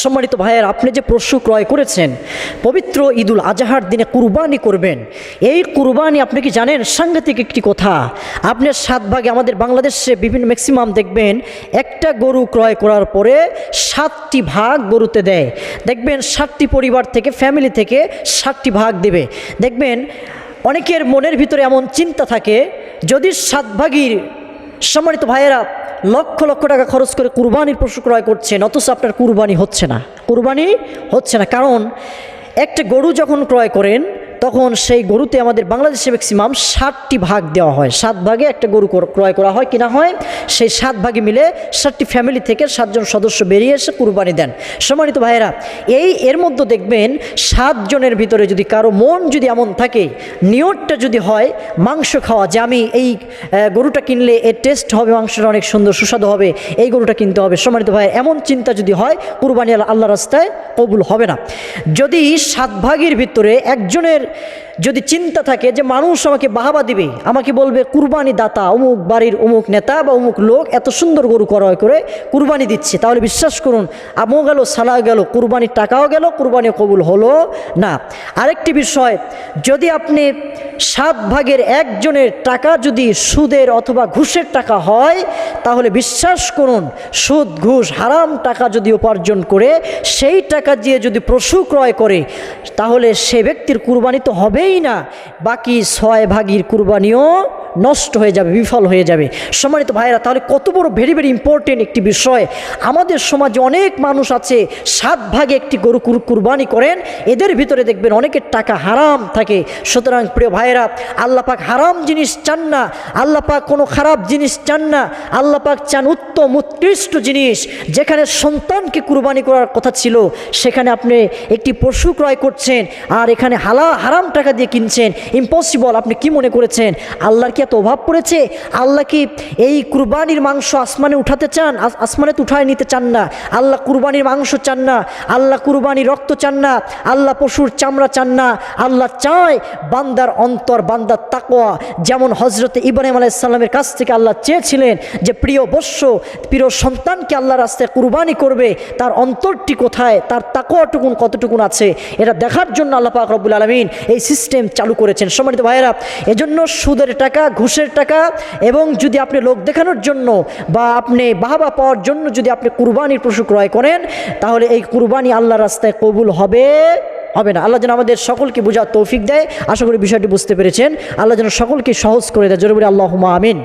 সম্মানিত ভাইয়ের, আপনি যে পশু ক্রয় করেছেন পবিত্র ঈদুল আজহার দিনে কুরবানি করবেন, এই কুরবানি আপনি কি জানেন সাংঘাতিক একটি কথা। আপনার 7 ভাগে, আমাদের বাংলাদেশে বিভিন্ন ম্যাক্সিমাম দেখবেন একটা গরু ক্রয় করার পরে 7টি ভাগ গরুতে দেয়। দেখবেন 7টি পরিবার থেকে, ফ্যামিলি থেকে 7টি ভাগ দেবে। দেখবেন অনেকের মনের ভিতরে এমন চিন্তা থাকে, যদি 7 ভাগের, সম্মানিত ভাইয়েরা, লক্ষ লক্ষ টাকা খরচ করে কুরবানির পশু ক্রয় করছেন, অথচ আপনার কুরবানি হচ্ছে না। কারণ একটা গরু যখন ক্রয় করেন তখন সেই গরুতে আমাদের বাংলাদেশে ম্যাক্সিমাম 7টি ভাগ দেওয়া হয়। 7 ভাগে একটা গরু ক্রয় করা হয়, কিনা হয়। সেই 7 ভাগে মিলে 7টি ফ্যামিলি থেকে 7 জন সদস্য বেরিয়ে এসে কুরবানি দেন। সম্মানিত ভাইয়েরা, এর মধ্যে দেখবেন 7 জনের ভিতরে যদি কারো মন যদি এমন থাকে, নিয়তটা যদি হয় মাংস খাওয়া, যে আমি এই গরুটা কিনলে এর টেস্ট হবে, মাংসটা অনেক সুন্দর সুস্বাদু হবে, এই গরুটা কিনতে হবে। সম্মানিত ভাই, এমন চিন্তা যদি হয়, কুরবানি আল্লাহ রাস্তায় কবুল হবে না। যদি 7 ভাগের ভিতরে একজনের যদি চিন্তা থাকে যে মানুষ আমাকে বাহাবা দিবে, আমাকে বলবে কুরবানি দাতা অমুক বাড়ির অমুক নেতা বা অমুক লোক এত সুন্দর গরু ক্রয় করে কুরবানি দিচ্ছে, তাহলে বিশ্বাস করুন আমও গেল, সালা গেল, কুরবানির টাকাও গেল, কুরবানি কবুল হলো না। আরেকটি বিষয়, যদি আপনি 7 ভাগের একজনের টাকা যদি সুদের অথবা ঘুষের টাকা হয়, তাহলে বিশ্বাস করুন সুদ ঘুষ হারাম টাকা যদি উপার্জন করে সেই টাকা দিয়ে যদি পশু ক্রয় করে, তাহলে সে ব্যক্তির কুরবানি তো হবেই না, বাকি 6 ভাগের কুরবানিও নষ্ট হয়ে যাবে, বিফল হয়ে যাবে। সম্মানিত ভাইরা, তাহলে কত বড় ভেরি ভেরি ইম্পর্টেন্ট একটি বিষয়। আমাদের সমাজে অনেক মানুষ আছে 7 ভাগে একটি গরু কুরবানি করেন, এদের ভিতরে দেখবেন অনেকের টাকা হারাম থাকে। সুতরাং প্রিয় ভাইরা, আল্লাহ পাক হারাম জিনিস চান না, আল্লাহ পাক কোনো খারাপ জিনিস চান না। আল্লাহ পাক চান উত্তম উৎকৃষ্ট জিনিস। যেখানে সন্তানকে কুরবানি করার কথা ছিল, সেখানে আপনি একটি পশু ক্রয় করছেন আর এখানে হারাম টাকা দিয়ে কিনছেন, ইম্পসিবল। আপনি কি মনে করেছেন আল্লাহর কি এত অভাব পড়েছে? আল্লাহ কি এই কুরবানির মাংস আসমানে উঠাতে চান? আসমানে তো উঠায় নিতে চান না। আল্লাহ কুরবানির মাংস চান না, আল্লাহ কুরবানির রক্ত চান না, আল্লাহ পশুর চামড়া চান না। আল্লাহ চায় বান্দার অন্তর, বান্দার তাকওয়া। যেমন হজরতে ইব্রাহিম আলাইহিস সালামের কাছ থেকে আল্লাহ চেয়েছিলেন যে প্রিয় বৎস, প্রিয় সন্তানকে আল্লাহ রাস্তায় কুরবানি করবে, তার অন্তরটি কোথায়, তার তাকওয়াটুকুন কতটুকুন আছে, এটা দেখার জন্য আল্লাহ পাক রব্বুল আলামিন এই সিস্টেম চালু করেছেন। সম্মানিত ভাইয়েরা, এজন্য সুদের টাকা, ঘুষের টাকা, এবং যদি আপনি লোক দেখানোর জন্য বা আপনি বাহাবা পাওয়ার জন্য যদি আপনি কুরবানির পশু ক্রয় করেন, তাহলে এই কুরবানি আল্লাহর রাস্তায় কবুল হবে না। আল্লাহ যেন আমাদের সকলকে বোঝার তৌফিক দেয়। আশা করি বিষয়টি বুঝতে পেরেছেন। আল্লাহ যেন সকলকে সহজ করে দেয়। জোরে বলি আল্লাহুম্মা আমিন।